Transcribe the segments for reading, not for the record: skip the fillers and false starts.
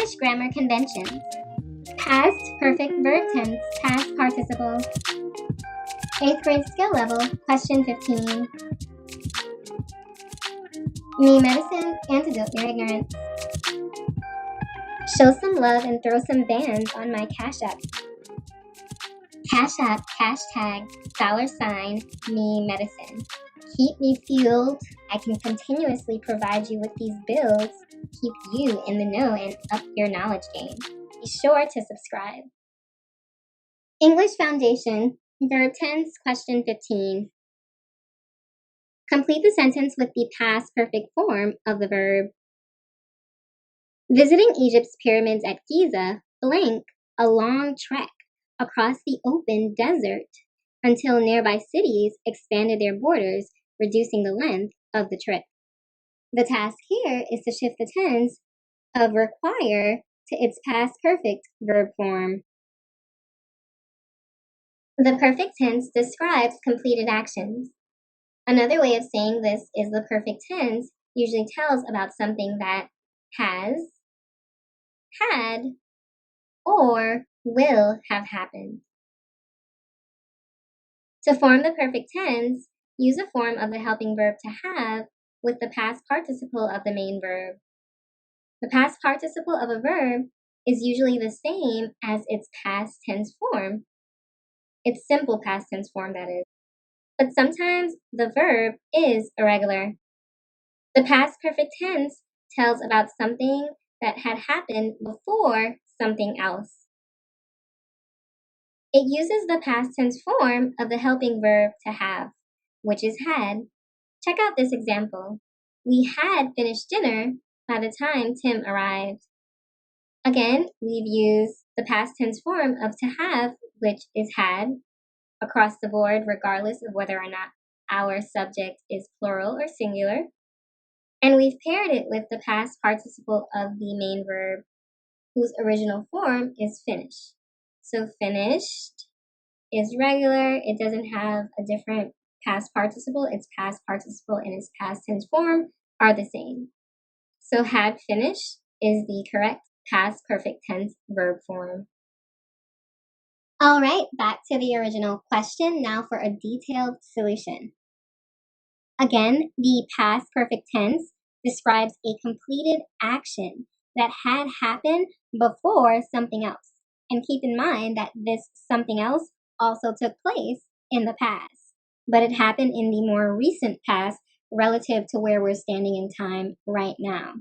English grammar conventions. Past perfect verb tense, past participle. 8th grade skill level, question 15. Me medicine, antidote your ignorance. Show some love and throw some bands on my Cash App. Cash App, hashtag, $, me medicine. Keep me fueled. I can continuously provide you with these builds. Keep you in the know and up your knowledge game. Be sure to subscribe. English Foundation, verb tense, question 15. Complete the sentence with the past perfect form of the verb. Visiting Egypt's pyramids at Giza, blank, a long trek across the open desert until nearby cities expanded their borders, reducing the length of the trip. The task here is to shift the tense of require to its past perfect verb form. The perfect tense describes completed actions. Another way of saying this is the perfect tense usually tells about something that has, had, or will have happened. To form the perfect tense, use a form of the helping verb to have with the past participle of the main verb. The past participle of a verb is usually the same as its past tense form. Its simple past tense form, that is. But sometimes the verb is irregular. The past perfect tense tells about something that had happened before something else. It uses the past tense form of the helping verb to have, which is had. Check out this example. We had finished dinner by the time Tim arrived. Again, we've used the past tense form of to have, which is had, across the board, regardless of whether or not our subject is plural or singular. And we've paired it with the past participle of the main verb, whose original form is finished. So finished is regular. It doesn't have a different past participle. Its past participle and its past tense form are the same. So had finished is the correct past perfect tense verb form. All right, back to the original question, now for a detailed solution. Again, the past perfect tense describes a completed action that had happened before something else. And keep in mind that this something else also took place in the past, but it happened in the more recent past relative to where we're standing in time right now.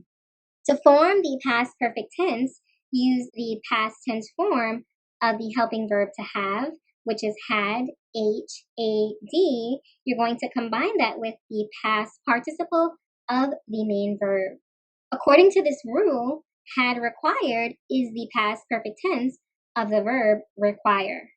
To form the past perfect tense, use the past tense form of the helping verb to have, which is had, H-A-D. You're going to combine that with the past participle of the main verb. According to this rule, had required is the past perfect tense of the verb require.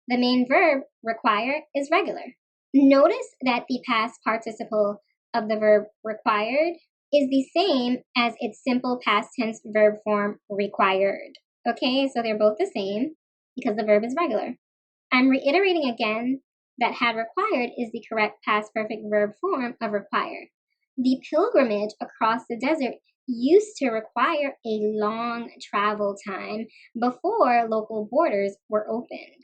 The main verb require is regular. Notice that the past participle of the verb required is the same as its simple past tense verb form required. Okay, so they're both the same because the verb is regular. I'm reiterating again that had required is the correct past perfect verb form of require. The pilgrimage across the desert used to require a long travel time before local borders were opened.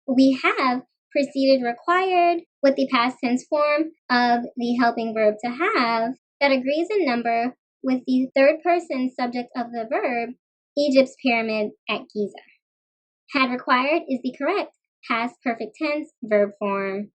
We have preceded required with the past tense form of the helping verb to have that agrees in number with the third person subject of the verb, Egypt's pyramid at Giza. Had required is the correct past perfect tense verb form.